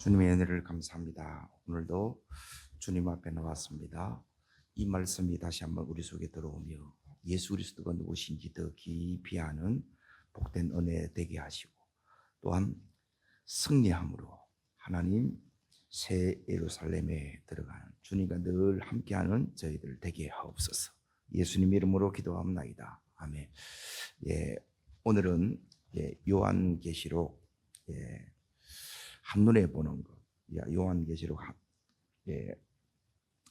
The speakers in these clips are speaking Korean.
주님의 은혜를 감사합니다. 오늘도 주님 앞에 나왔습니다. 이 말씀이 다시 한번 우리 속에 들어오며 예수 그리스도가 누구신지 더 깊이 아는 복된 은혜 되게 하시고, 또한 승리함으로 하나님 새 예루살렘에 들어가는 주님과 늘 함께하는 저희들 되게 하옵소서. 예수님 이름으로 기도합나이다. 아멘. 오늘은 요한계시록 한눈에 보는 것, 요한계시록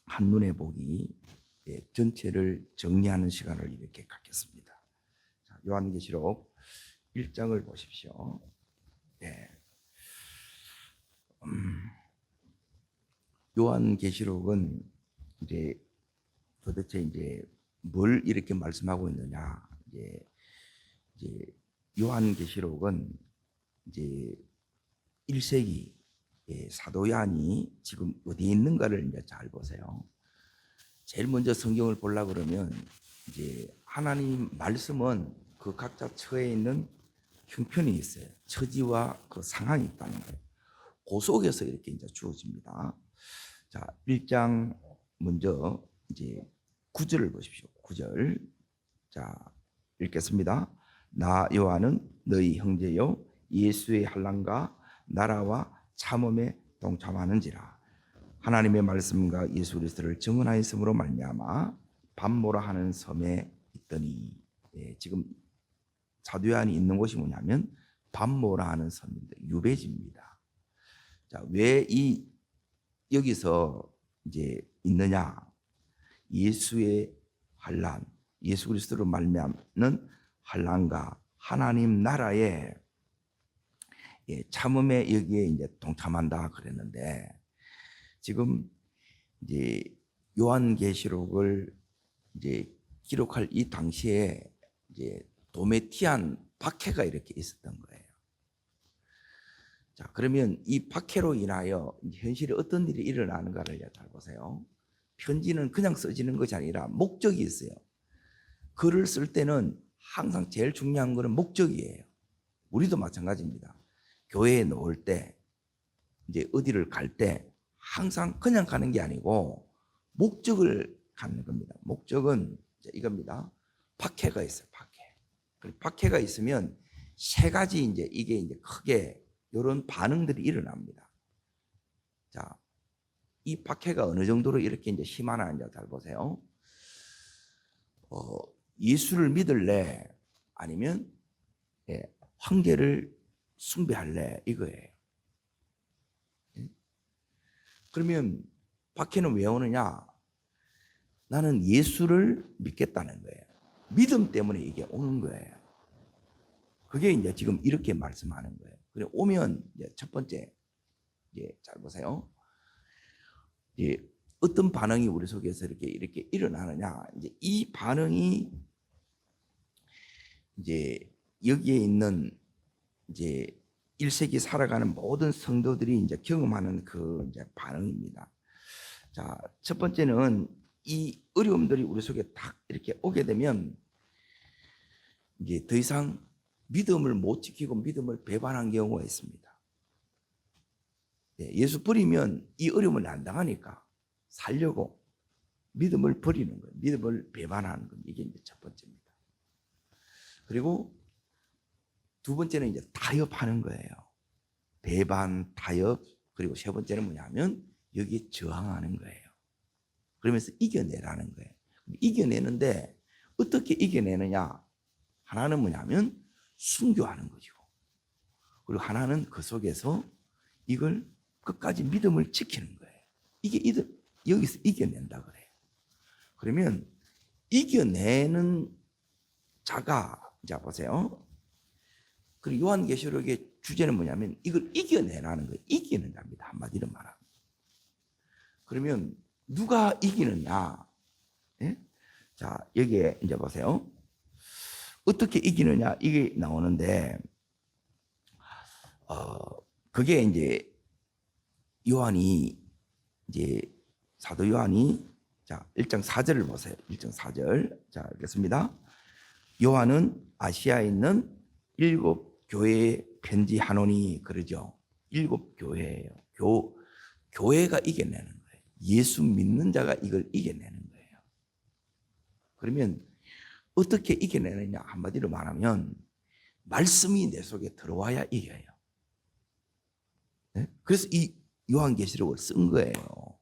한눈에 보기 전체를 정리하는 시간을 이렇게 갖겠습니다. 자, 요한계시록 1장을 보십시오. 요한계시록은 도대체 뭘 이렇게 말씀하고 있느냐? 요한계시록은 1세기 사도 요한이 지금 어디에 있는가를 잘 보세요. 제일 먼저 성경을 보려고 그러면 하나님 말씀은 그 각자 처해 있는 형편이 있어요. 처지와 그 상황이 있다는 거예요. 그 속에서 이렇게 주어집니다. 자, 1장 먼저 9절을 보십시오. 9절. 자, 읽겠습니다. 나 요한은 너희 형제요 예수의 환난과 나라와 참음에 동참하는지라. 하나님의 말씀과 예수 그리스도를 증언하였으므로 말미암아 밤모라 하는 섬에 있더니, 지금 사도 요한이 있는 곳이 뭐냐면 밤모라 하는 섬입니다. 유배지입니다. 자, 왜 여기서 있느냐? 예수의 환난, 예수 그리스도로 말미암는 환난과 하나님 나라의 참음에 여기에 동참한다 그랬는데, 지금 요한계시록을 기록할 이 당시에 도메티안 박해가 이렇게 있었던 거예요. 자, 그러면 이 박해로 인하여 현실에 어떤 일이 일어나는가를 잘 보세요. 편지는 그냥 써지는 것이 아니라 목적이 있어요. 글을 쓸 때는 항상 제일 중요한 것은 목적이에요. 우리도 마찬가지입니다. 교회에 놓을 때, 어디를 갈 때 항상 그냥 가는 게 아니고 목적을 갖는 겁니다. 목적은 이겁니다. 박해가 있어요. 박해가 있으면 세 가지 이게 크게 이런 반응들이 일어납니다. 자, 이 박해가 어느 정도로 이렇게 심하나 잘 보세요. 예수를 믿을래? 아니면 황제를 숭배할래? 이거예요. 그러면 박해는 왜 오느냐? 나는 예수를 믿겠다는 거예요. 믿음 때문에 이게 오는 거예요. 그게 지금 이렇게 말씀하는 거예요. 그래 오면 첫 번째, 잘 보세요. 어떤 반응이 우리 속에서 이렇게 일어나느냐? 이 반응이 여기에 있는 1세기 살아가는 모든 성도들이 경험하는 그 반응입니다. 자, 첫 번째는 이 어려움들이 우리 속에 딱 이렇게 오게 되면 더 이상 믿음을 못 지키고 믿음을 배반한 경우가 있습니다. 예수 버리면 이 어려움을 안 당하니까 살려고 믿음을 버리는 거예요. 믿음을 배반하는 거예요. 이게 첫 번째입니다. 그리고 두 번째는 타협하는 거예요. 배반, 타협. 그리고 세 번째는 뭐냐면 여기에 저항하는 거예요. 그러면서 이겨내라는 거예요. 이겨내는데 어떻게 이겨내느냐? 하나는 뭐냐면 순교하는 거죠. 그리고 하나는 그 속에서 이걸 끝까지 믿음을 지키는 거예요. 이게 여기서 이겨낸다 그래요. 그러면 이겨내는 자가, 자 보세요. 그리고 요한계시록의 주제는 뭐냐면 이걸 이겨내라는 거예요. 이기는 자입니다. 한마디로 말하면. 그러면 누가 이기느냐? 자, 여기에 보세요. 어떻게 이기느냐? 이게 나오는데, 그게 요한이, 사도 요한이, 자, 1장 4절을 보세요. 1장 4절. 자, 읽겠습니다. 요한은 아시아에 있는 7 교회에 편지하노니 그러죠. 일곱 교회예요. 교회가 이겨내는 거예요. 예수 믿는 자가 이걸 이겨내는 거예요. 그러면 어떻게 이겨내느냐? 한마디로 말하면 말씀이 내 속에 들어와야 이겨요. 네? 그래서 이 요한계시록을 쓴 거예요.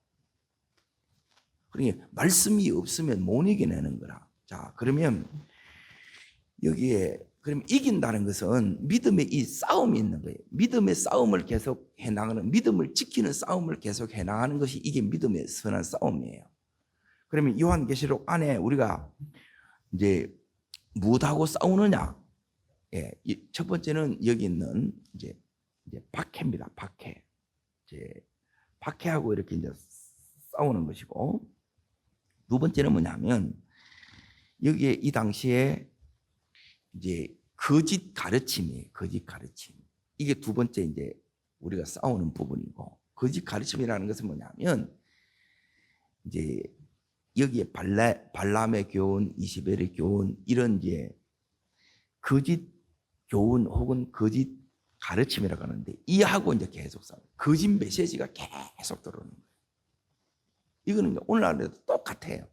그러니까 말씀이 없으면 못 이겨내는 거라. 자, 그러면 여기에 그럼 이긴다는 것은 믿음의 이 싸움이 있는 거예요. 믿음의 싸움을 계속 해나가는, 믿음을 지키는 싸움을 계속 해나가는 것이 이게 믿음의 선한 싸움이에요. 그러면 요한계시록 안에 우리가 이제 무엇하고 싸우느냐? 예, 첫 번째는 여기 있는 이제 박해입니다. 박해. 이제 박해하고 이렇게 이제 싸우는 것이고, 두 번째는 뭐냐면 여기에 이 당시에 이제 거짓 가르침이에요. 거짓 가르침. 이게 두 번째 이제 우리가 싸우는 부분이고, 거짓 가르침이라는 것은 뭐냐면 이제 여기에 발람의 교훈, 이시벨의 교훈, 이런 이제 거짓 교훈 혹은 거짓 가르침이라고 하는데, 이하고 이제 계속 싸워요. 거짓 메시지가 계속 들어오는 거예요. 이거는 오늘날에도 똑같아요.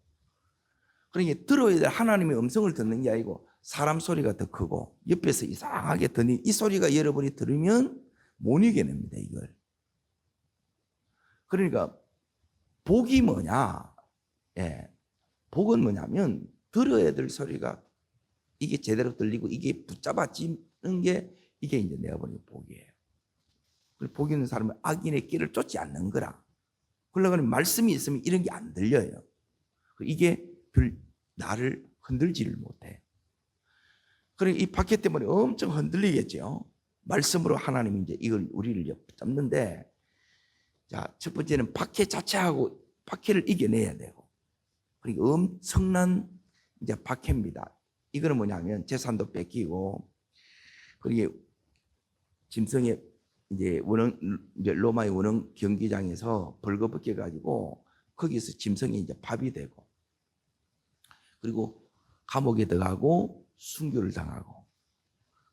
그러니까 들어야 될 하나님의 음성을 듣는 게 아니고 사람 소리가 더 크고 옆에서 이상하게 듣는 이 소리가 여러분이 들으면 못 이겨냅니다, 이걸. 그러니까 복이 뭐냐? 예, 복은 뭐냐면 들어야 될 소리가 이게 제대로 들리고 이게 붙잡아지는 게 이게 이제 내가 보는 복이에요. 복 있는 사람은 악인의 길을 쫓지 않는 거라. 그러려고 말씀이 있으면 이런 게 안 들려요. 이게 나를 흔들지를 못해. 그러니까 이 박해 때문에 엄청 흔들리겠죠. 말씀으로 하나님이 이제 이걸 우리를 잡는데, 자, 첫 번째는 박해 자체하고 박해를 이겨내야 되고, 그러니까 엄청난 이제 박해입니다. 이거는 뭐냐면 재산도 뺏기고, 그리고 짐승의 이제 로마의 원흥 경기장에서 벌거벗겨 가지고 거기서 짐승이 이제 밥이 되고, 그리고 감옥에 들어가고 순교를 당하고,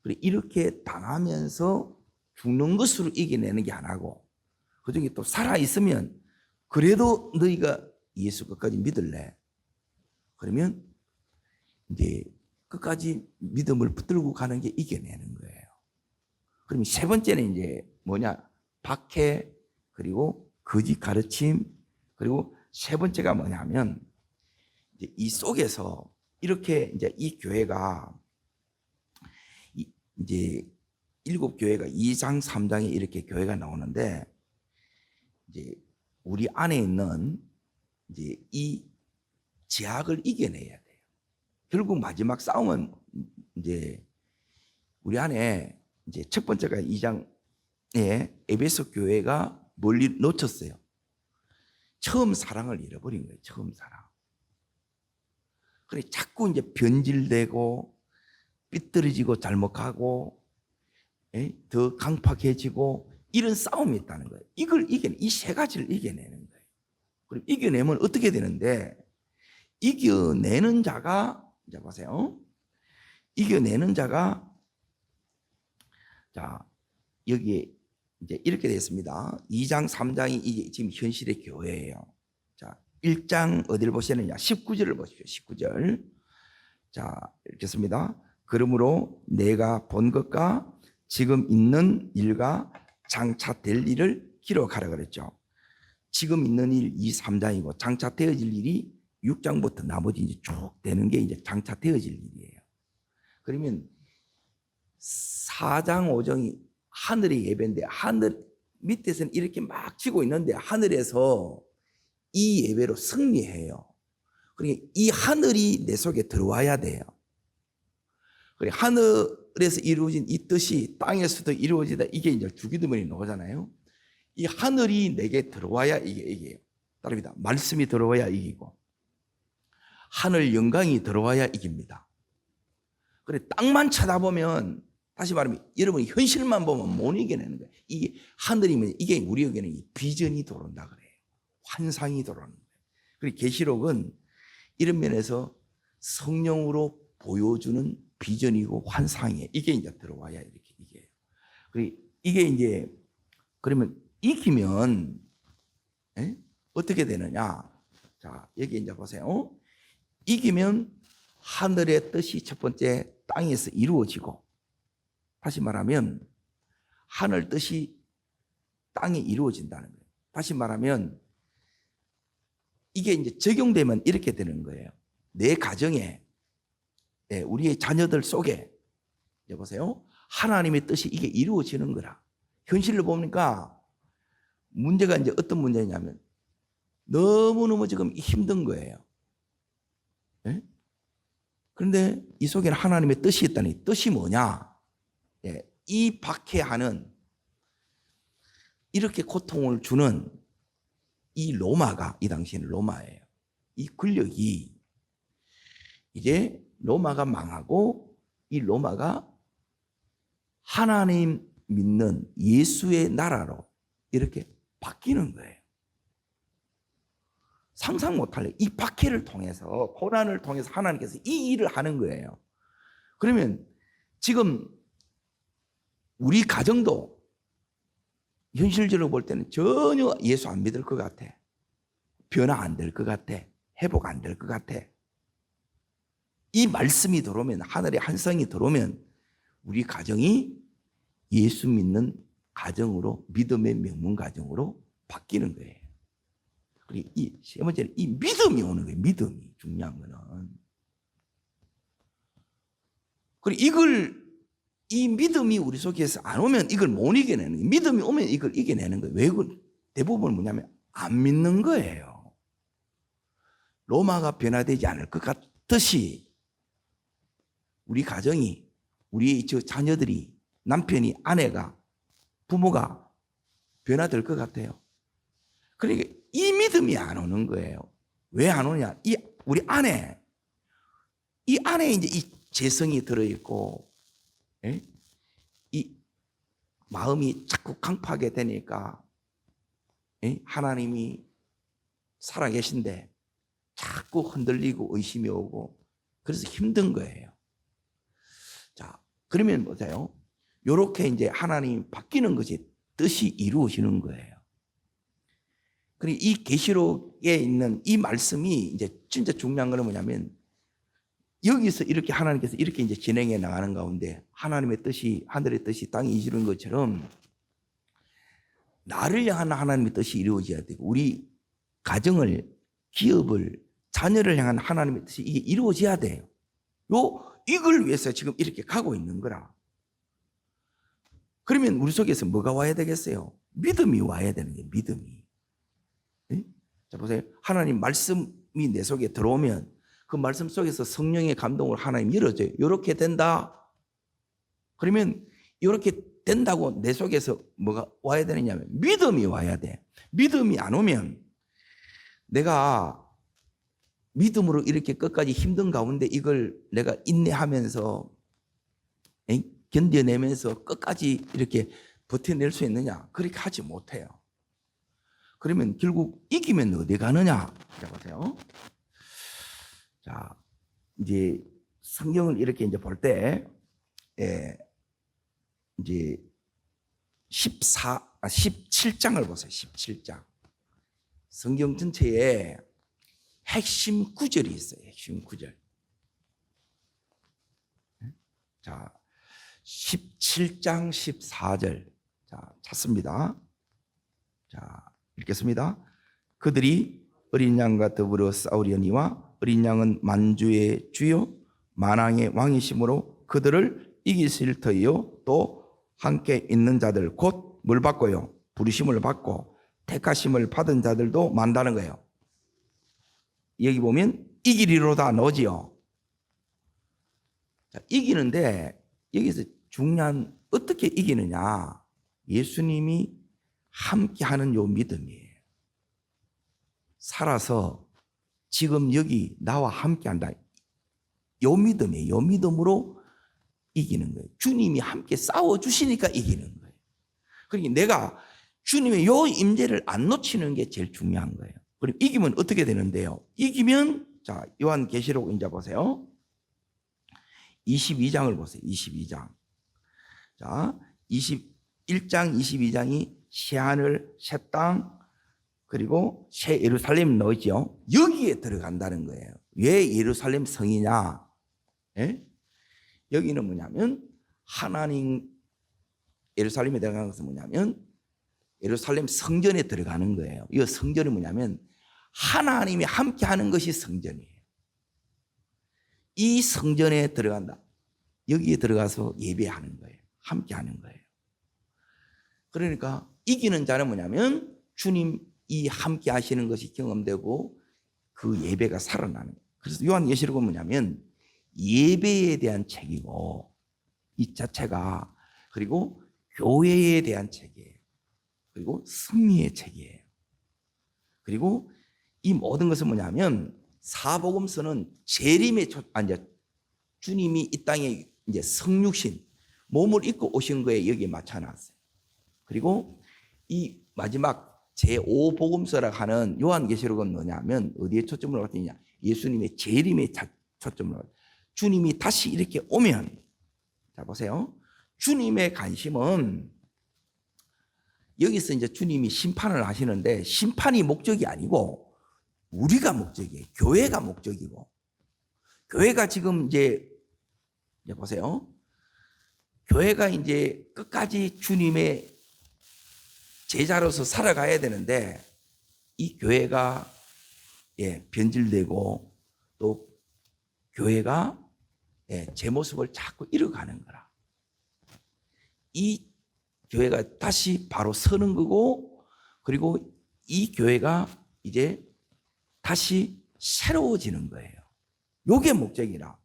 그리고 이렇게 당하면서 죽는 것으로 이겨내는 게 안 하고, 그중에 또 살아 있으면 그래도 너희가 예수 끝까지 믿을래? 그러면 이제 끝까지 믿음을 붙들고 가는 게 이겨내는 거예요. 그러면 세 번째는 이제 뭐냐? 박해, 그리고 거짓 가르침, 그리고 세 번째가 뭐냐면 이제 이 속에서 이렇게 이제 이 교회가 이제 일곱 교회가 2장 3장에 이렇게 교회가 나오는데, 이제 우리 안에 있는 이제 이 제약을 이겨내야 돼요. 결국 마지막 싸움은 이제 우리 안에 이제 첫 번째가 2장에 에베소 교회가 멀리 놓쳤어요. 처음 사랑을 잃어버린 거예요. 처음 사랑. 그래 자꾸 이제 변질되고 삐뚤어지고 잘못하고 더 강팍해지고 이런 싸움이 있다는 거예요. 이걸 이 세 가지를 이겨내는 거예요. 그럼 이겨내면 어떻게 되는데, 이겨내는 자가 이제 보세요. 이겨내는 자가 자 여기에 이제 이렇게 되었습니다. 2장 3장이 이게 지금 현실의 교회예요. 자 1장 어디를 보시느냐? 19절을 보십시오. 19절. 자 읽겠습니다. 그러므로 내가 본 것과 지금 있는 일과 장차 될 일을 기록하라 그랬죠. 지금 있는 일 2, 3장이고 장차 되어질 일이 6장부터 나머지 이제 쭉 되는 게 이제 장차 되어질 일이에요. 그러면 4장 5장이 하늘의 예배인데, 하늘 밑에서는 이렇게 막 치고 있는데 하늘에서 이 예배로 승리해요. 그러니까 이 하늘이 내 속에 들어와야 돼요. 그러니까 하늘에서 이루어진 이 뜻이 땅에서도 이루어지다. 이게 이제 주기도문이 나오잖아요. 이 하늘이 내게 들어와야 이게요. 따릅니다. 말씀이 들어와야 이기고, 하늘 영광이 들어와야 이깁니다. 그래 땅만 쳐다보면, 다시 말하면 여러분이 현실만 보면 못 이겨내는 거예요. 이게 하늘이면 이게 우리에게는 비전이 들어온다 그래요. 환상이 들어오는 거예요. 그리고 계시록은 이런 면에서 성령으로 보여주는 비전이고 환상이에요. 이게 이제 들어와야 이렇게 이게요. 그리고 이게 이제 그러면 이기면 어떻게 되느냐? 자, 여기 이제 보세요. 이기면 하늘의 뜻이 첫 번째 땅에서 이루어지고, 다시 말하면 하늘 뜻이 땅에 이루어진다는 거예요. 다시 말하면 이게 이제 적용되면 이렇게 되는 거예요. 내 가정에, 우리의 자녀들 속에, 이제 보세요. 하나님의 뜻이 이게 이루어지는 거라. 현실로 보니까 문제가 이제 어떤 문제냐면 너무너무 지금 힘든 거예요. 네? 그런데 이 속에는 하나님의 뜻이 있다니, 뜻이 뭐냐? 이 박해하는, 이렇게 고통을 주는 이 로마가, 이 당시에는 로마예요. 이 권력이 이제 로마가 망하고, 이 로마가 하나님 믿는 예수의 나라로 이렇게 바뀌는 거예요. 상상 못할 이 박해를 통해서, 고난을 통해서 하나님께서 이 일을 하는 거예요. 그러면 지금 우리 가정도 현실적으로 볼 때는 전혀 예수 안 믿을 것 같아. 변화 안 될 것 같아. 회복 안 될 것 같아. 이 말씀이 들어오면, 하늘의 한성이 들어오면 우리 가정이 예수 믿는 가정으로, 믿음의 명문 가정으로 바뀌는 거예요. 그리고 이 세 번째는 이 믿음이 오는 거예요. 믿음이 중요한 거는. 그리고 이 믿음이 우리 속에서 안 오면 이걸 못 이겨내는 거예요. 믿음이 오면 이걸 이겨내는 거예요. 왜? 대부분 뭐냐면 안 믿는 거예요. 로마가 변화되지 않을 것 같듯이 우리 가정이, 우리 자녀들이, 남편이, 아내가, 부모가 변화될 것 같아요. 그러니까 이 믿음이 안 오는 거예요. 왜 안 오냐? 우리 안에, 이 안에 이제 이 재성이 들어있고, 이 마음이 자꾸 강팍하게 되니까, 하나님이 살아계신데 자꾸 흔들리고 의심이 오고, 그래서 힘든 거예요. 자, 그러면 보세요. 요렇게 이제 하나님이 바뀌는 것이 뜻이 이루어지는 거예요. 그리고 이 계시록에 있는 이 말씀이 이제 진짜 중요한 건 뭐냐면, 여기서 이렇게 하나님께서 이렇게 이제 진행해 나가는 가운데 하나님의 뜻이, 하늘의 뜻이 땅에 이루어지는 것처럼 나를 향한 하나님의 뜻이 이루어져야 되고, 우리 가정을, 기업을, 자녀를 향한 하나님의 뜻이 이게 이루어져야 돼요. 이걸 위해서 지금 이렇게 가고 있는 거라. 그러면 우리 속에서 뭐가 와야 되겠어요? 믿음이 와야 되는 거예요. 믿음이. 자, 보세요. 하나님 말씀이 내 속에 들어오면 그 말씀 속에서 성령의 감동을 하나님 열어줘요. 이렇게 된다. 그러면 이렇게 된다고 내 속에서 뭐가 와야 되느냐면 믿음이 와야 돼. 믿음이 안 오면 내가 믿음으로 이렇게 끝까지 힘든 가운데 이걸 내가 인내하면서 견뎌내면서 끝까지 이렇게 버텨낼 수 있느냐? 그렇게 하지 못해요. 그러면 결국 이기면 어디 가느냐? 자, 보세요. 자, 이제 성경을 이렇게 이제 볼 때, 이제 17장을 보세요. 17장. 성경 전체에 핵심 구절이 있어요. 핵심 구절. 자, 17장 14절. 자, 찾습니다. 자, 읽겠습니다. 그들이 어린 양과 더불어 싸우려니와 어린 양은 만주의 주요 만왕의 왕이심으로 그들을 이기실 터이요 또 함께 있는 자들 곧 뭘 받고요? 부르심을 받고 택하심을 받은 자들도 많다는 거예요. 여기 보면 이기리로다 너지요. 자, 이기는데 여기서 중요한, 어떻게 이기느냐? 예수님이 함께하는 요 믿음이에요. 살아서 지금 여기 나와 함께한다. 요 믿음이에요. 요 믿음으로 이기는 거예요. 주님이 함께 싸워주시니까 이기는 거예요. 그러니까 내가 주님의 요 임재를 안 놓치는 게 제일 중요한 거예요. 그럼 이기면 어떻게 되는데요? 이기면, 자, 요한계시록 이제 보세요. 22장을 보세요. 22장. 자, 21장, 22장이 새하늘, 새 땅, 그리고 새 예루살렘 넣었죠. 여기에 들어간다는 거예요. 왜 예루살렘 성이냐? 예? 여기는 뭐냐면 하나님 예루살렘에 들어가는 것은 뭐냐면 예루살렘 성전에 들어가는 거예요. 이 성전은 뭐냐면 하나님이 함께하는 것이 성전이에요. 이 성전에 들어간다. 여기에 들어가서 예배하는 거예요. 함께하는 거예요. 그러니까 이기는 자는 뭐냐면 주님이 함께하시는 것이 경험되고 그 예배가 살아나는 거예요. 그래서 요한계시록은 뭐냐면 예배에 대한 책이고 이 자체가 그리고 교회에 대한 책이에요. 그리고 승리의 책이에요. 그리고 이 모든 것은 뭐냐면 사복음서는 재림의 주님이 이 땅에 이제 성육신 몸을 입고 오신 거에 여기에 맞춰놨어요. 그리고 이 마지막 제5복음서라 하는 요한계시록은 뭐냐면 어디에 초점을 맞추느냐? 예수님의 재림에 초점을 맞춰요. 주님이 다시 이렇게 오면, 자 보세요. 주님의 관심은 여기서 이제 주님이 심판을 하시는데 심판이 목적이 아니고 우리가 목적이에요. 교회가 목적이고, 교회가 지금 이제 보세요. 교회가 이제 끝까지 주님의 제자로서 살아가야 되는데 이 교회가 변질되고 또 교회가 제 모습을 자꾸 잃어가는 거라. 이 교회가 다시 바로 서는 거고, 그리고 이 교회가 이제 다시 새로워지는 거예요. 요게 목적이라.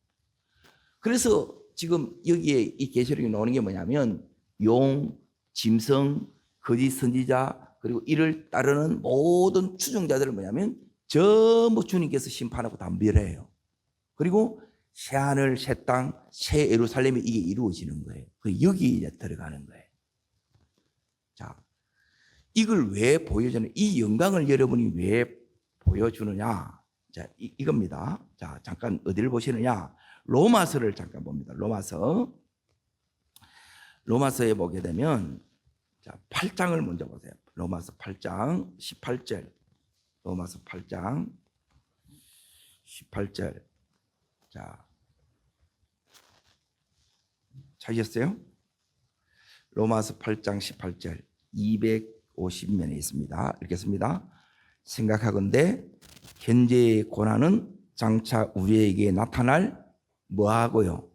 그래서 지금 여기에 이 계시록이 나오는 게 뭐냐면 용, 짐승, 거짓 선지자, 그리고 이를 따르는 모든 추종자들은 뭐냐면 전부 주님께서 심판하고 담비해요. 그리고 새하늘, 새 땅, 새 예루살렘이 이게 이루어지는 거예요. 여기 이제 들어가는 거예요. 자, 이걸 왜 보여주는, 이 영광을 여러분이 왜 보여주느냐? 자, 이겁니다. 자, 잠깐 어디를 보시느냐? 로마서를 잠깐 봅니다. 로마서에 보게 되면, 자, 8장을 먼저 보세요. 로마서 8장 18절. 로마서 8장 18절. 자, 찾으셨어요? 로마서 8장 18절 250면에 있습니다. 읽겠습니다. 생각하건대 현재의 고난은 장차 우리에게 나타날 뭐하고요?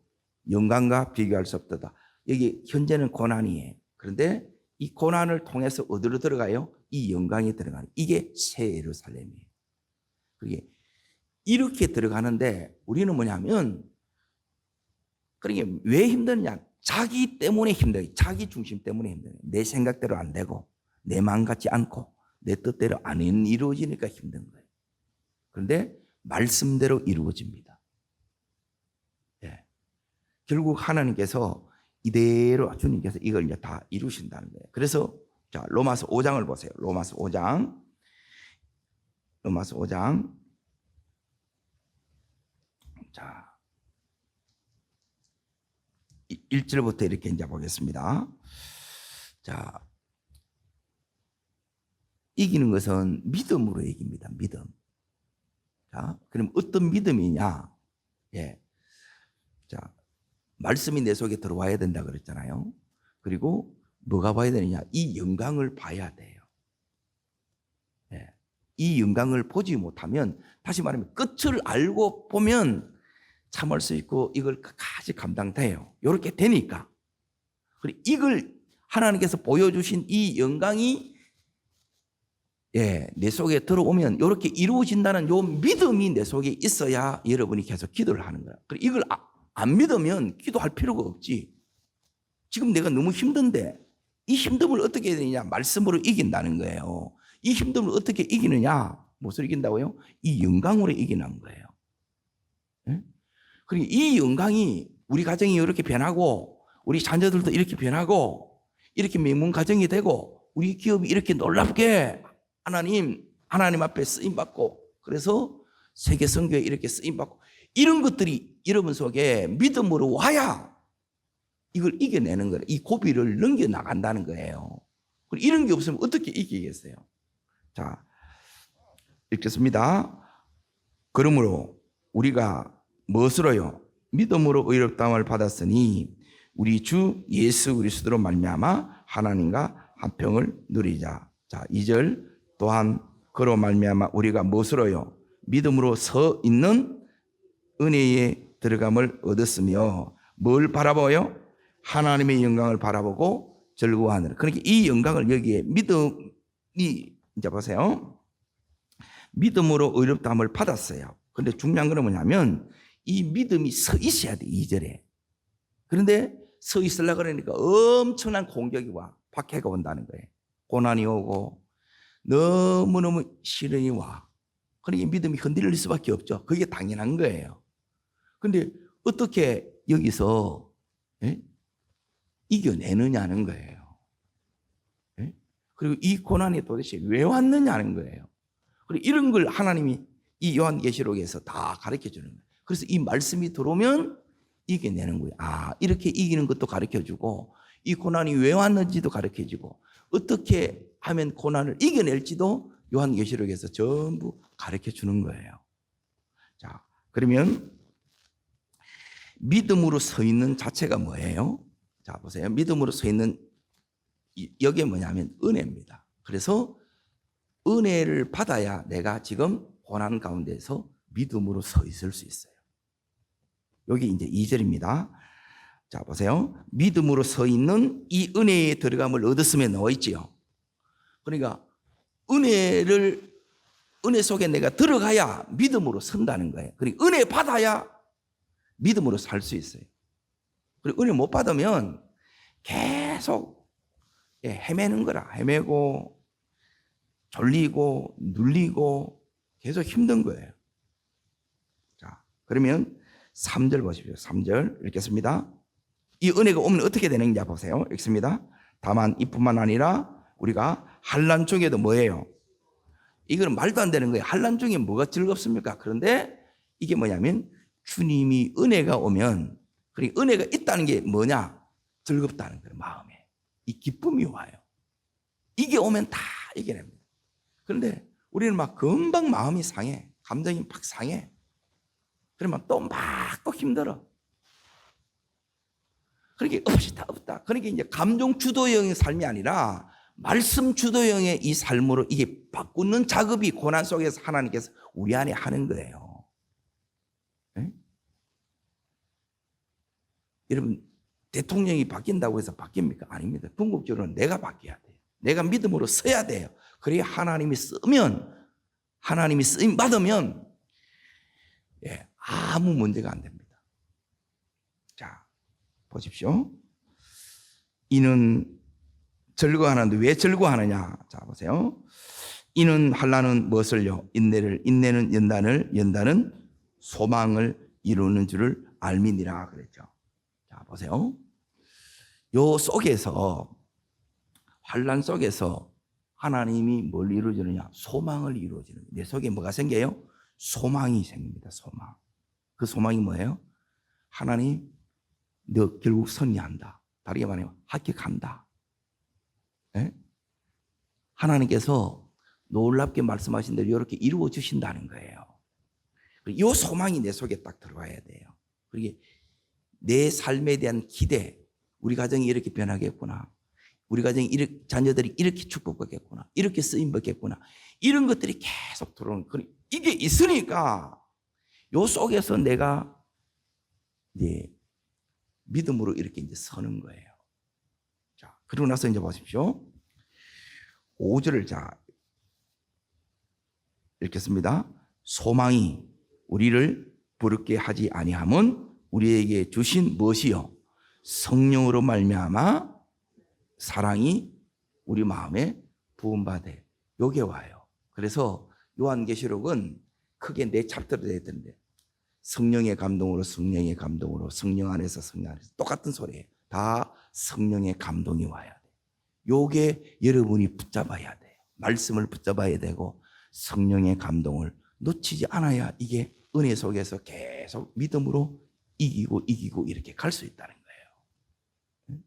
영광과 비교할 수 없다. 여기 현재는 고난이에요. 그런데 이 고난을 통해서 어디로 들어가요? 이 영광이 들어가는, 이게 새 예루살렘이에요. 그게 이렇게 들어가는데 우리는 뭐냐면, 그러게 왜 힘드냐? 자기 때문에 힘들어요. 자기 중심 때문에 힘들어요. 내 생각대로 안 되고 내 마음 같지 않고 내 뜻대로 안 이루어지니까 힘든 거예요. 그런데 말씀대로 이루어집니다. 예. 결국 하나님께서 이대로 주님께서 이걸 이제 다 이루신다는 거예요. 그래서 자, 로마서 5장을 보세요. 로마서 5장. 자, 1절부터 이렇게 이제 보겠습니다. 자, 이기는 것은 믿음으로 이깁니다. 믿음. 자, 그럼 어떤 믿음이냐? 예. 자, 말씀이 내 속에 들어와야 된다 그랬잖아요. 그리고 뭐가 봐야 되느냐? 이 영광을 봐야 돼요. 예. 이 영광을 보지 못하면, 다시 말하면 끝을 알고 보면 참을 수 있고 이걸 끝까지 감당돼요. 이렇게 되니까. 그리고 이걸 하나님께서 보여주신 이 영광이 내 속에 들어오면 이렇게 이루어진다는 요 믿음이 내 속에 있어야 여러분이 계속 기도를 하는 거야. 그리고 이걸 안 믿으면 기도할 필요가 없지. 지금 내가 너무 힘든데 이 힘듦을 어떻게 해야 되느냐? 말씀으로 이긴다는 거예요. 이 힘듦을 어떻게 이기느냐? 무엇으로 이긴다고요? 이 영광으로 이기는 거예요. 네? 그리고 이 영광이 우리 가정이 이렇게 변하고 우리 자녀들도 이렇게 변하고 이렇게 명문 가정이 되고 우리 기업이 이렇게 놀랍게 하나님 앞에 쓰임받고, 그래서 세계 선교에 이렇게 쓰임받고, 이런 것들이 여러분 속에 믿음으로 와야 이걸 이겨내는 거예요. 이 고비를 넘겨나간다는 거예요. 이런 게 없으면 어떻게 이기겠어요? 자, 읽겠습니다. 그러므로 우리가 무엇으로요? 믿음으로 의롭다함을 받았으니 우리 주 예수 그리스도로 말미암아 하나님과 화평을 누리자. 자, 2절 또한 그로 말미암아 우리가 무엇으로요? 믿음으로 서 있는 은혜에 들어감을 얻었으며 뭘 바라보요? 하나님의 영광을 바라보고 즐거워하느라. 그러니까 이 영광을 여기에 믿음이 이제 보세요. 믿음으로 의롭다함을 받았어요. 그런데 중요한 건 뭐냐면 이 믿음이 서 있어야 돼. 2절에. 그런데 서 있으려고 그러니까 엄청난 공격이 와. 박해가 온다는 거예요. 고난이 오고 너무너무 시련이 와. 그러니까 믿음이 흔들릴 수밖에 없죠. 그게 당연한 거예요. 그런데 어떻게 여기서 이겨내느냐는 거예요. 그리고 이 고난이 도대체 왜 왔느냐는 거예요. 그리고 이런 걸 하나님이 이 요한계시록에서 다 가르쳐 주는 거예요. 그래서 이 말씀이 들어오면 이겨내는 거예요. 아, 이렇게 이기는 것도 가르쳐 주고 이 고난이 왜 왔는지도 가르쳐 주고 어떻게 하면 고난을 이겨낼지도 요한계시록에서 전부 가르쳐 주는 거예요. 자, 그러면 믿음으로 서 있는 자체가 뭐예요? 자, 보세요. 믿음으로 서 있는 여기에 뭐냐면 은혜입니다. 그래서 은혜를 받아야 내가 지금 고난 가운데서 믿음으로 서 있을 수 있어요. 여기 이제 2절입니다. 자, 보세요. 믿음으로 서 있는 이 은혜에 들어감을 얻었으면 나와 있지요. 그러니까 은혜 속에 내가 들어가야 믿음으로 선다는 거예요. 그러니까 은혜 받아야 믿음으로 살 수 있어요. 그리고 은혜 못 받으면 계속 헤매는 거라. 헤매고 졸리고 눌리고 계속 힘든 거예요. 자, 그러면 3절 보십시오. 3절 읽겠습니다. 이 은혜가 오면 어떻게 되는지 보세요. 읽습니다. 다만 이뿐만 아니라 우리가 환난 중에도 뭐예요? 이건 말도 안 되는 거예요. 환난 중에 뭐가 즐겁습니까? 그런데 이게 뭐냐면 주님이 은혜가 오면, 그러니까 은혜가 있다는 게 뭐냐? 즐겁다는 거예요. 마음에 이 기쁨이 와요. 이게 오면 다 이겨냅니다. 그런데 우리는 막 금방 마음이 상해, 감정이 팍 상해. 그러면 또 막 또 힘들어. 그러니까 없다. 그러니까 이제 감정 주도형의 삶이 아니라 말씀 주도형의 이 삶으로 이게 바꾸는 작업이 고난 속에서 하나님께서 우리 안에 하는 거예요. 네? 여러분, 대통령이 바뀐다고 해서 바뀝니까? 아닙니다. 궁극적으로는 내가 바뀌어야 돼요. 내가 믿음으로 서야 돼요. 그래야 하나님이 쓰임 받으면 아무 문제가 안 됩니다. 자, 보십시오. 이는 즐거워하는데 왜 즐거워하느냐? 자, 보세요. 이는 환난은 무엇을요? 인내는 연단은 소망을 이루는 줄을 알미니라 그랬죠. 자, 보세요. 요 속에서 환난 속에서 하나님이 뭘 이루어주느냐? 소망을 이루어주는. 내 속에 뭐가 생겨요? 소망이 생깁니다. 소망. 그 소망이 뭐예요? 하나님, 너 결국 승리한다. 다르게 말하면 합격한다. 네? 하나님께서 놀랍게 말씀하신 대로 이렇게 이루어 주신다는 거예요. 이 소망이 내 속에 딱 들어와야 돼요. 그리고 내 삶에 대한 기대, 우리 가정이 이렇게 변하겠구나, 우리 가정이 자녀들이 이렇게 축복받겠구나, 이렇게 쓰임 받겠구나, 이런 것들이 계속 들어오는. 이게 있으니까 요 속에서 내가 이제 믿음으로 이렇게 이제 서는 거예요. 자, 그러고 나서 이제 보십시오. 5절을 자 읽겠습니다. 소망이 우리를 부르게 하지 아니함은 우리에게 주신 무엇이요? 성령으로 말미암아 사랑이 우리 마음에 부음받아. 요게 와요. 그래서 요한계시록은 크게 4챕터로 되어 있던데, 성령의 감동으로 성령 안에서 똑같은 소리예요. 다 성령의 감동이 와야 돼. 요게 여러분이 붙잡아야 돼요. 말씀을 붙잡아야 되고 성령의 감동을 놓치지 않아야 이게 은혜 속에서 계속 믿음으로 이기고 이렇게 갈 수 있다는 거예요.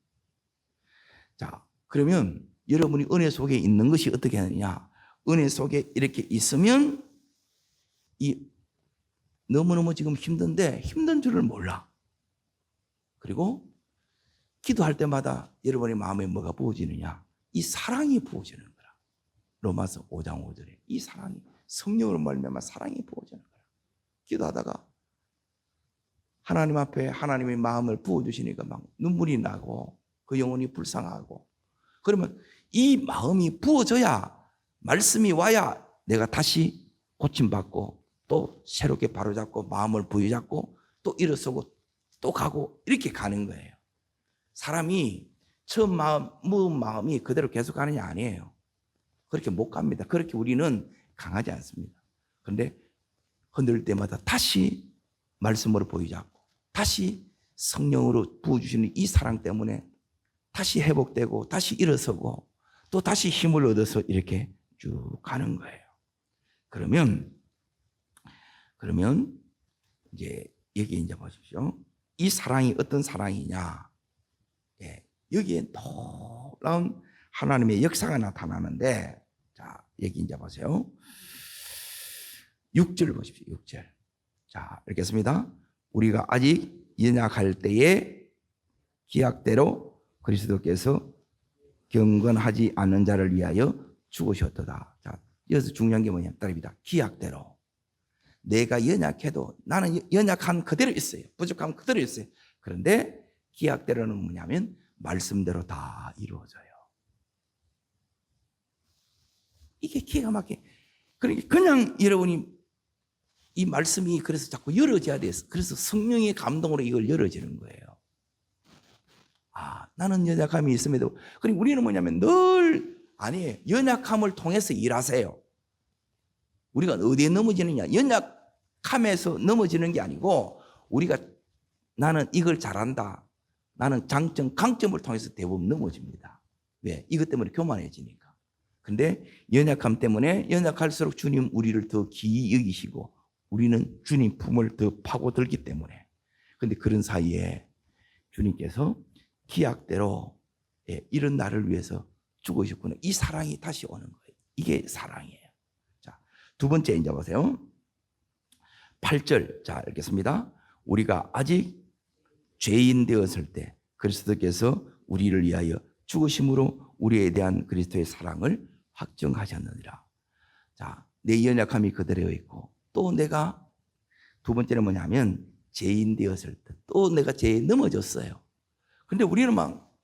자, 그러면 여러분이 은혜 속에 있는 것이 어떻게 하느냐? 은혜 속에 이렇게 있으면 너무너무 지금 힘든데 힘든 줄을 몰라. 그리고 기도할 때마다 여러분의 마음에 뭐가 부어지느냐? 이 사랑이 부어지는 거라. 로마서 5장 5절에 이 사랑이 성령으로 말미암아 사랑이 부어지는 거라. 기도하다가 하나님 앞에 하나님의 마음을 부어주시니까 막 눈물이 나고 그 영혼이 불쌍하고, 그러면 이 마음이 부어져야 말씀이 와야 내가 다시 고침받고 또 새롭게 바로잡고 마음을 부여잡고 또 일어서고 또 가고 이렇게 가는 거예요. 사람이 처음 먹은 마음이 그대로 계속 가느냐? 아니에요. 그렇게 못 갑니다. 그렇게 우리는 강하지 않습니다. 그런데 흔들 때마다 다시 말씀으로 부여잡고 다시 성령으로 부어주시는 이 사랑 때문에 다시 회복되고 다시 일어서고 또 다시 힘을 얻어서 이렇게 쭉 가는 거예요. 그러면 이제 여기 이제 보십시오. 이 사랑이 어떤 사랑이냐? 예, 여기에 놀라운 하나님의 역사가 나타나는데, 자, 여기 이제 보세요. 6절 보십시오. 6절. 자, 읽겠습니다. 우리가 아직 연약할 때에 기약대로 그리스도께서 경건하지 않는 자를 위하여 죽으셨도다. 자, 여기서 중요한 게 뭐냐면 따릅니다. 기약대로. 내가 연약해도 나는 연약한 그대로 있어요. 부족함 그대로 있어요. 그런데 기약대로는 뭐냐면 말씀대로 다 이루어져요. 이게 기가 막히게. 그러니까 그냥 여러분이 이 말씀이 그래서 자꾸 열어져야 돼요. 그래서 성령의 감동으로 이걸 열어지는 거예요. 아, 나는 연약함이 있음에도. 그리고 우리는 뭐냐면 늘 아니에요. 연약함을 통해서 일하세요. 우리가 어디에 넘어지느냐? 연약함에서 넘어지는 게 아니고 우리가 나는 이걸 잘한다. 나는 장점, 강점을 통해서 대부분 넘어집니다. 왜? 이것 때문에 교만해지니까. 근데 연약함 때문에 연약할수록 주님 우리를 더 귀히 여기시고 우리는 주님 품을 더 파고들기 때문에. 근데 그런 사이에 주님께서 기약대로 이런 나를 위해서 죽으셨구나. 이 사랑이 다시 오는 거예요. 이게 사랑이에요. 자, 두 번째 이제 보세요. 8절. 자, 읽겠습니다. 우리가 아직 죄인 되었을 때 그리스도께서 우리를 위하여 죽으심으로 우리에 대한 그리스도의 사랑을 확정하셨느니라. 자, 내 연약함이 그대로 있고 또 내가 두 번째는 뭐냐면 죄인 되었을 때 또 내가 죄에 넘어졌어요. 근데 우리는 막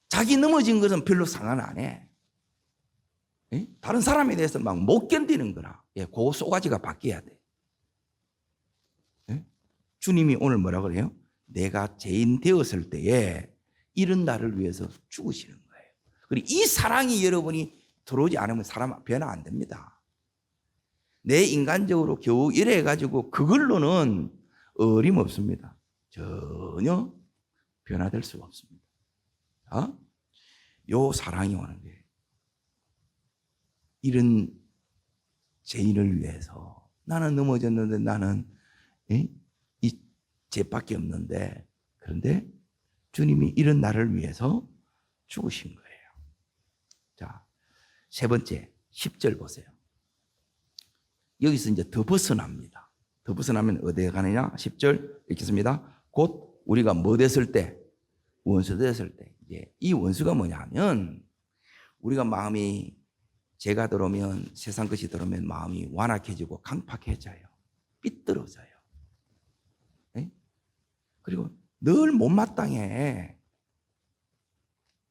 자기 넘어진 것은 별로 상관 안 해. 다른 사람에 대해서 막 못 견디는 거라. 그 쏘가지가 바뀌어야 돼. 주님이 오늘 뭐라 그래요? 내가 죄인 되었을 때에 이런 나를 위해서 죽으시는 거예요. 그리고 이 사랑이 여러분이 들어오지 않으면 사람 변화 안 됩니다. 내 인간적으로 겨우 이래 가지고 그걸로는 어림없습니다. 전혀 변화될 수가 없습니다. 요 사랑이 오는 거예요. 이런 죄인을 위해서 나는 넘어졌는데 나는 이 죄밖에 없는데, 그런데 주님이 이런 나를 위해서 죽으신 거예요. 자, 세 번째 10절 보세요. 여기서 이제 더 벗어납니다. 더 벗어나면 어디에 가느냐? 10절 읽겠습니다. 곧 우리가 뭐 됐을 때? 원수 됐을 때. 이제 이 원수가 뭐냐면 우리가 마음이 죄가 들어오면, 세상 것이 들어오면 마음이 완악해지고 강팍해져요. 삐뚤어져요. 그리고 늘 못마땅해.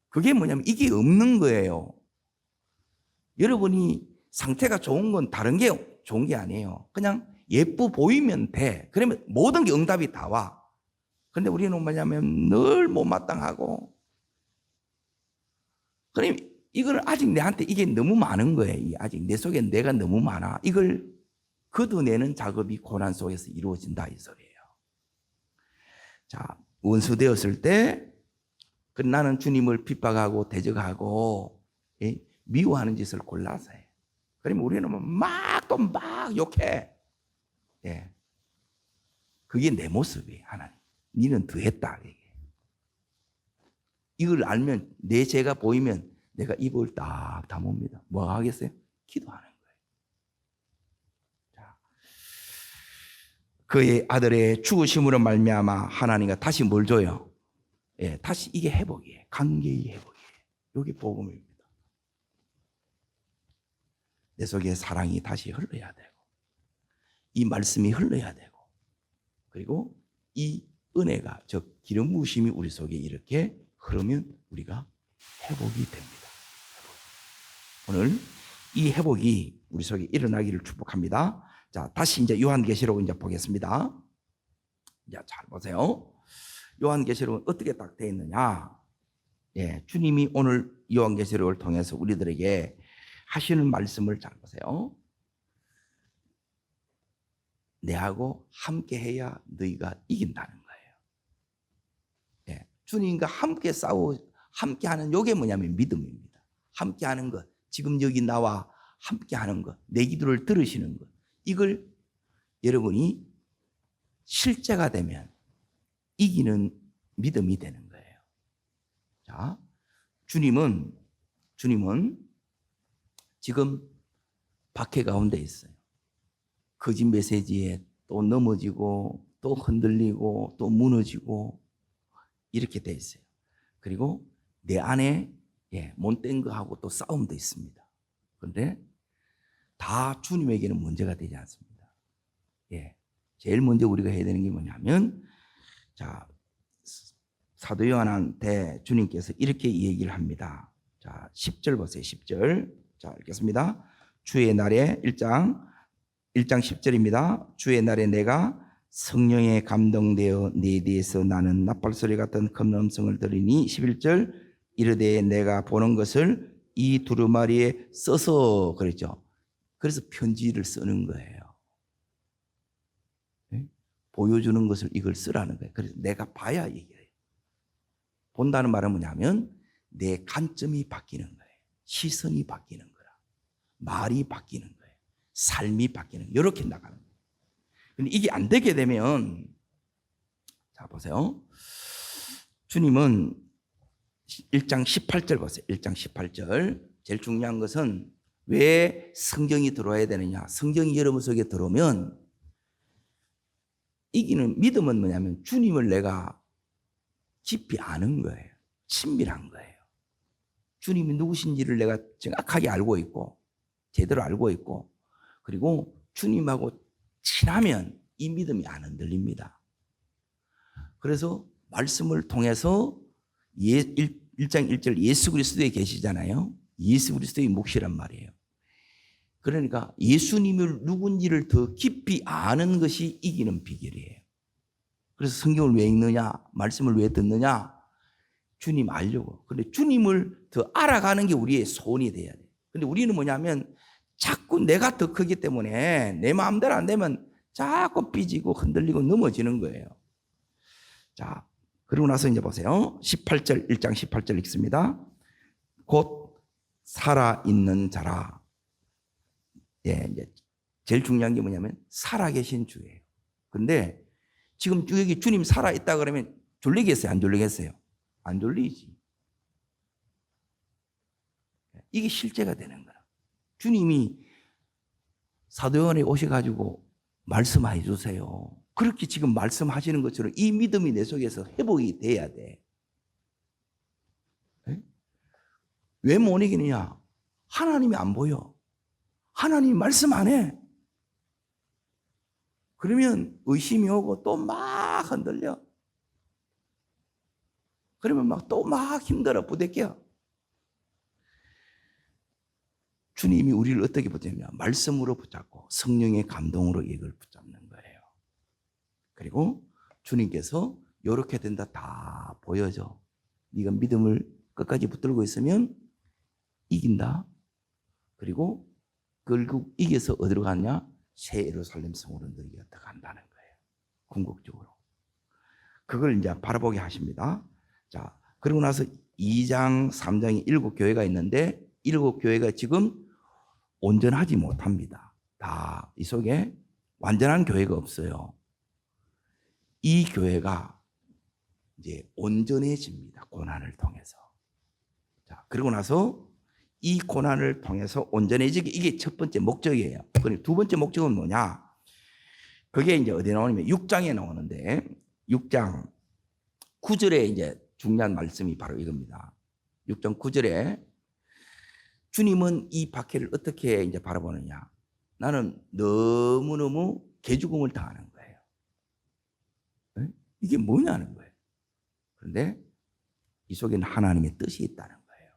그게 뭐냐면 이게 없는 거예요. 여러분이 상태가 좋은 건 다른 게 좋은 게 아니에요. 그냥 예뻐 보이면 돼. 그러면 모든 게 응답이 다 와. 그런데 우리는 뭐냐면 늘 못마땅하고. 그럼 이걸 아직 내한테 이게 너무 많은 거예요. 아직 내 속에 내가 너무 많아. 이걸 걷어내는 작업이 고난 속에서 이루어진다 이 소리예요. 자, 원수 되었을 때 나는 주님을 핍박하고 대적하고 미워하는 짓을 골라서 해. 그러면 우리는 또 막 욕해. 그게 내 모습이에요. 하나님, 니는 더했다. 이걸 알면 내 죄가 보이면 내가 입을 딱 다뭅니다. 뭐 하겠어요? 기도하는 거예요. 자, 그의 아들의 죽으심으로 말미암아 하나님과 다시 뭘 줘요? 예, 다시 이게 회복이에요. 관계의 회복이에요. 이게 복음입니다. 내 속에 사랑이 다시 흘러야 되고, 이 말씀이 흘러야 되고, 그리고 이 은혜가, 즉 기름 부으심이 우리 속에 이렇게 흐르면 우리가 회복이 됩니다. 오늘 이 회복이 우리 속에 일어나기를 축복합니다. 자, 다시 이제 요한계시록 이제 보겠습니다. 자, 잘 보세요. 요한계시록은 어떻게 딱 되어 있느냐? 예, 주님이 오늘 요한계시록을 통해서 우리들에게 하시는 말씀을 잘 보세요. 내하고 함께 해야 너희가 이긴다는 거예요. 예, 주님과 함께 함께 하는 요게 뭐냐면 믿음입니다. 함께 하는 것, 지금 여기 나와 함께 하는 것, 내 기도를 들으시는 것, 이걸 여러분이 실제가 되면 이기는 믿음이 되는 거예요. 자, 주님은 지금 박해 가운데 있어요. 거짓 메시지에 또 넘어지고 또 흔들리고 또 무너지고 이렇게 돼 있어요. 그리고 내 안에 못된 거하고 또 싸움도 있습니다. 그런데 다 주님에게는 문제가 되지 않습니다. 예, 제일 먼저 우리가 해야 되는 게 뭐냐면, 자, 사도 요한한테 주님께서 이렇게 얘기를 합니다. 자, 10절 보세요. 10절. 자, 읽겠습니다. 주의 날에 1장 10절입니다. 주의 날에 내가 성령에 감동되어 네 뒤에서 나는 나팔소리 같은 큰 음성을 들으니 11절 이르되 내가 보는 것을 이 두루마리에 써서 그랬죠. 그래서 편지를 쓰는 거예요. 네? 보여주는 것을 이걸 쓰라는 거예요. 그래서 내가 봐야 얘기해요. 본다는 말은 뭐냐면 내 관점이 바뀌는 거예요. 시선이 바뀌는 거라. 말이 바뀌는 거예요. 삶이 바뀌는 거예요. 이렇게 나가는 거예요. 근데 이게 안 되게 되면, 자 보세요. 주님은 1장 18절 보세요. 1장 18절. 제일 중요한 것은 왜 성경이 들어와야 되느냐. 성경이 여러분 속에 들어오면 이기는 믿음은 뭐냐면 주님을 내가 깊이 아는 거예요. 친밀한 거예요. 주님이 누구신지를 내가 정확하게 알고 있고 제대로 알고 있고, 그리고 주님하고 친하면 이 믿음이 안 흔들립니다. 그래서 말씀을 통해서 1장 1절 예수 그리스도에 계시잖아요. 예수 그리스도의 몫이란 말이에요. 그러니까 예수님을 누군지를 더 깊이 아는 것이 이기는 비결이에요. 그래서 성경을 왜 읽느냐, 말씀을 왜 듣느냐, 주님 알려고. 근데 주님을 더 알아가는 게 우리의 소원이 돼야 돼요. 근데 우리는 뭐냐면 자꾸 내가 더 크기 때문에 내 마음대로 안 되면 자꾸 삐지고 흔들리고 넘어지는 거예요. 자, 그리고 나서 이제 보세요. 18절, 1장 18절 읽습니다. 곧 살아있는 자라. 예, 이제 제일 중요한 게 뭐냐면 살아계신 주예요. 근데 지금 여기 주님 살아있다 그러면 졸리겠어요? 안 졸리겠어요? 안 졸리지. 이게 실제가 되는 거야. 주님이 사도 요한에 오셔가지고 말씀해 주세요. 그렇게 지금 말씀하시는 것처럼 이 믿음이 내 속에서 회복이 돼야 돼. 네? 왜 못 이기느냐? 하나님이 안 보여. 하나님이 말씀 안 해. 그러면 의심이 오고 또 막 흔들려. 그러면 또 막 힘들어 부대껴. 주님이 우리를 어떻게 붙잡냐? 말씀으로 붙잡고 성령의 감동으로 이걸 붙잡는 거예요. 그리고 주님께서 이렇게 된다 다 보여줘. 네가 믿음을 끝까지 붙들고 있으면 이긴다. 그리고 결국 이겨서 어디로 갔냐? 새 예루살렘 성으로 너희가 들어간다는 거예요. 궁극적으로. 그걸 이제 바라보게 하십니다. 자, 그리고 나서 2장, 3장에 7교회가 있는데 7교회가 지금 온전하지 못합니다. 다 이 속에 완전한 교회가 없어요. 이 교회가 이제 온전해집니다. 고난을 통해서. 자, 그리고 나서 이 고난을 통해서 온전해지기, 이게 첫 번째 목적이에요. 그리고 두 번째 목적은 뭐냐? 그게 이제 어디 나오냐면 6장에 나오는데 6장 9절에 이제 중요한 말씀이 바로 이겁니다. 6장 9절에 주님은 이 박해를 어떻게 이제 바라보느냐? 나는 너무너무 개죽음을 당하는 거예요. 네? 이게 뭐냐는 거예요. 그런데 이 속에는 하나님의 뜻이 있다는 거예요.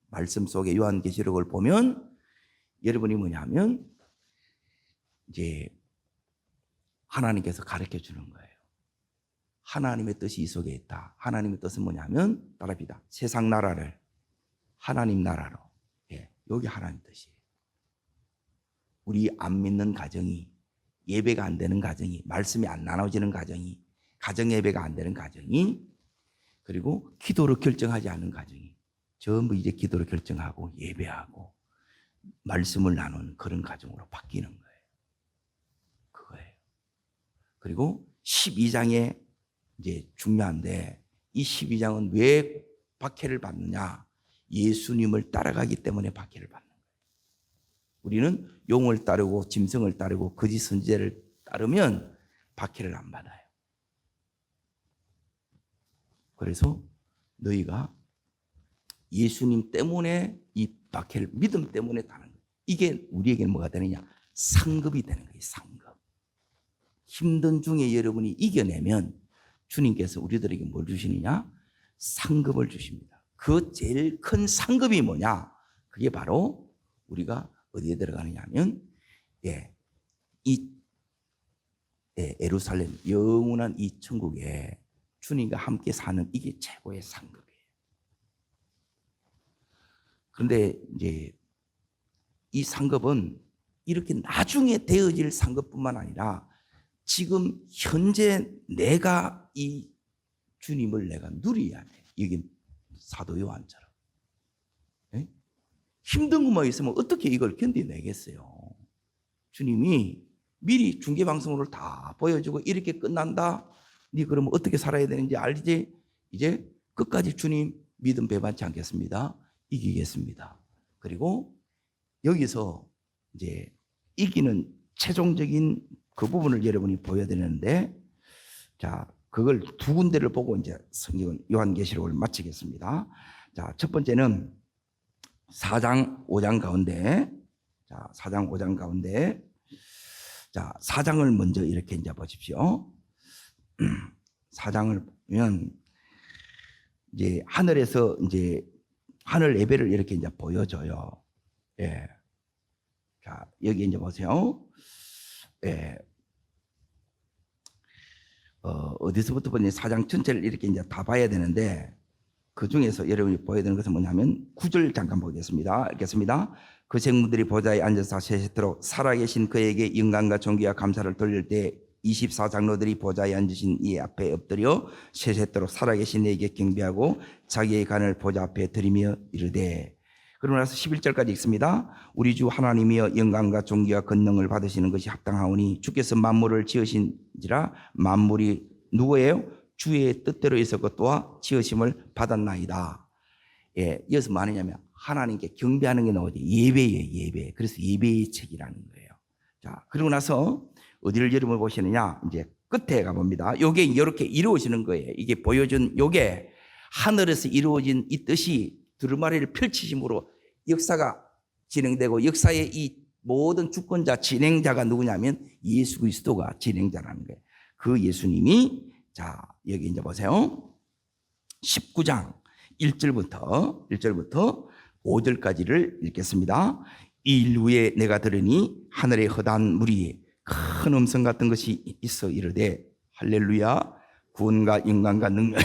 말씀 속에 요한계시록을 보면 여러분이 뭐냐면 이제 하나님께서 가르쳐 주는 거예요. 하나님의 뜻이 이 속에 있다. 하나님의 뜻은 뭐냐면 따라합니다. 세상 나라를 하나님 나라로. 예, 여기 하나님 뜻이에요. 우리 안 믿는 가정이, 예배가 안 되는 가정이, 말씀이 안 나눠지는 가정이, 가정 예배가 안 되는 가정이, 그리고 기도로 결정하지 않는 가정이 전부 이제 기도로 결정하고 예배하고 말씀을 나누는 그런 가정으로 바뀌는 거예요. 그거예요. 그리고 12장에 이제 중요한데, 이 12장은 왜 박해를 받느냐? 예수님을 따라가기 때문에 박해를 받는 거예요. 우리는 용을 따르고 짐승을 따르고 거짓 선지자를 따르면 박해를 안 받아요. 그래서 너희가 예수님 때문에 이 박해를 믿음 때문에 다는 거예요. 이게 우리에게는 뭐가 되느냐? 상급이 되는 거예요. 상급. 힘든 중에 여러분이 이겨내면 주님께서 우리들에게 뭘 주시느냐? 상급을 주십니다. 그 제일 큰 상급이 뭐냐? 그게 바로 우리가 어디에 들어가느냐 하면 예루살렘 영원한 이 천국에 주님과 함께 사는, 이게 최고의 상급이에요. 그런데 이제 이 상급은 이렇게 나중에 되어질 상급뿐만 아니라 지금 현재 내가 이 주님을 내가 누려야 돼. 이게 사도 요한처럼. 네? 힘든 것만 있으면 어떻게 이걸 견뎌내겠어요? 주님이 미리 중계방송으로 다 보여주고 이렇게 끝난다. 네 그러면 어떻게 살아야 되는지 알지? 이제 끝까지 주님 믿음 배반치 않겠습니다. 이기겠습니다. 그리고 여기서 이제 이기는 최종적인 그 부분을 여러분이 보여드리는데, 자, 그걸 두 군데를 보고 이제 성경은 요한계시록을 마치겠습니다. 자, 첫 번째는 4장 5장 가운데, 자, 4장 5장 가운데, 자, 4장을 먼저 이렇게 이제 보십시오. 4장을 보면 이제 하늘에서 이제 하늘 예배를 이렇게 이제 보여줘요. 예. 자, 여기 이제 보세요. 예. 어디서부터 보니 4장 전체를 이렇게 이제 다 봐야 되는데, 그 중에서 여러분이 보여야 되는 것은 뭐냐면 9절 잠깐 보겠습니다. 읽겠습니다. 그 생물들이 보좌에 앉아서 세세토록 살아계신 그에게 영광과 존귀와 감사를 돌릴 때 24장로들이 보좌에 앉으신 이 앞에 엎드려 세세토록 살아계신 이에게 경배하고 자기의 간을 보좌 앞에 드리며 이르되, 그러고 나서 11절까지 읽습니다. 우리 주 하나님이여 영광과 존귀와 권능을 받으시는 것이 합당하오니 주께서 만물을 지으신지라 만물이 누구예요? 주의 뜻대로 있었고 또한 지으심을 받았나이다. 예, 여기서 뭐 하느냐면 하나님께 경배하는 게 나오지. 예배예요, 예배. 그래서 예배의 책이라는 거예요. 자, 그리고 나서 어디를 여러분 보시느냐? 이제 끝에 가봅니다. 요게 이렇게 이루어지는 거예요. 이게 보여준 요게 하늘에서 이루어진 이 뜻이 두루마리를 펼치심으로 역사가 진행되고, 역사의 이 모든 주권자, 진행자가 누구냐면 예수 그리스도가 진행자라는 거예요. 그 예수님이, 자, 여기 이제 보세요. 19장 1절부터 5절까지를 읽겠습니다. 이 일 후에 내가 들으니 하늘의 허다한 무리에 큰 음성 같은 것이 있어 이르되 할렐루야, 구원과 영광과 능력이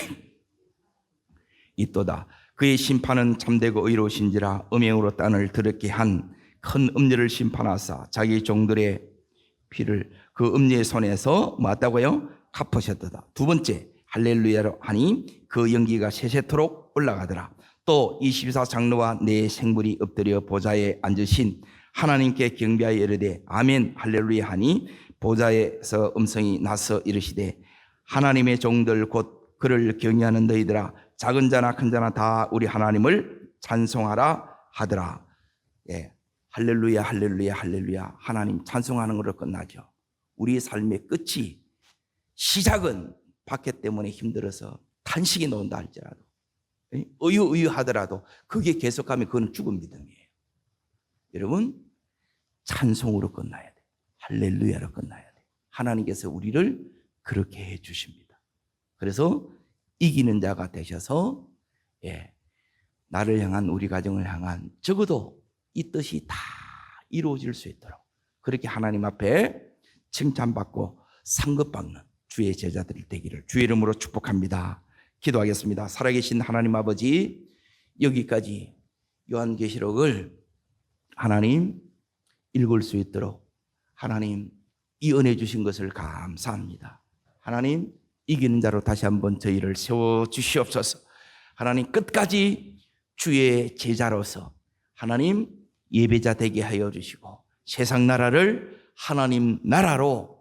있도다. 그의 심판은 참되고 의로우신지라 음행으로 땅을 더럽게 한 큰 음녀를 심판하사 자기 종들의 피를 그 음녀의 손에서 맞다고요? 갚으셨도다. 두 번째, 할렐루야로 하니 그 연기가 세세토록 올라가더라. 또 24장로와 네 생물이 엎드려 보좌에 앉으신 하나님께 경배하여 이르되 아멘 할렐루야 하니 보좌에서 음성이 나서 이르시되 하나님의 종들 곧 그를 경외하는 너희들아 작은 자나 큰 자나 다 우리 하나님을 찬송하라 하더라. 예, 할렐루야 할렐루야 할렐루야. 하나님 찬송하는 것으로 끝나죠. 우리의 삶의 끝이, 시작은 박해 때문에 힘들어서 탄식이 나온다 할지라도, 의유하더라도 그게 계속하면 그건 죽은 믿음이에요. 여러분, 찬송으로 끝나야 돼. 할렐루야로 끝나야 돼. 하나님께서 우리를 그렇게 해 주십니다. 그래서 이기는 자가 되셔서, 예, 나를 향한, 우리 가정을 향한 적어도 이 뜻이 다 이루어질 수 있도록 그렇게 하나님 앞에 칭찬받고 상급받는 주의 제자들이 되기를 주의 이름으로 축복합니다. 기도하겠습니다. 살아계신 하나님 아버지, 여기까지 요한계시록을 하나님 읽을 수 있도록 하나님 이 은혜 주신 것을 감사합니다. 하나님, 이기는 자로 다시 한번 저희를 세워주시옵소서. 하나님, 끝까지 주의 제자로서 하나님 예배자 되게 하여 주시고 세상 나라를 하나님 나라로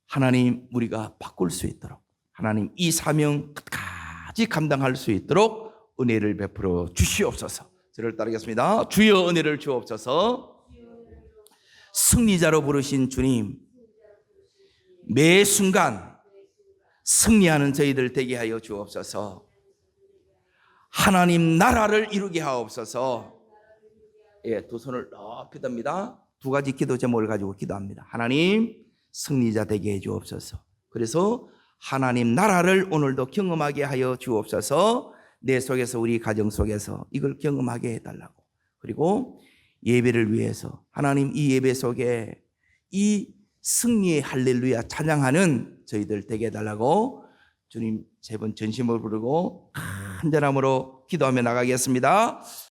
하나님 우리가 바꿀 수 있도록 하나님 이 사명 끝까지 감당할 수 있도록 은혜를 베풀어 주시옵소서. 저를 따르겠습니다. 주여 은혜를 주옵소서. 승리자로 부르신 주님, 매 순간 승리하는 저희들 되게 하여 주옵소서. 하나님 나라를 이루게 하옵소서. 예, 두 손을 높이 듭니다. 두 가지 기도 제목을 가지고 기도합니다. 하나님, 승리자 되게 해 주옵소서. 그래서 하나님 나라를 오늘도 경험하게 하여 주옵소서. 내 속에서, 우리 가정 속에서 이걸 경험하게 해달라고. 그리고 예배를 위해서 하나님 이 예배 속에 이 승리의 할렐루야 찬양하는 저희들 되게 해달라고 주님 세 번 전심을 부르고 간절함으로 기도하며 나가겠습니다.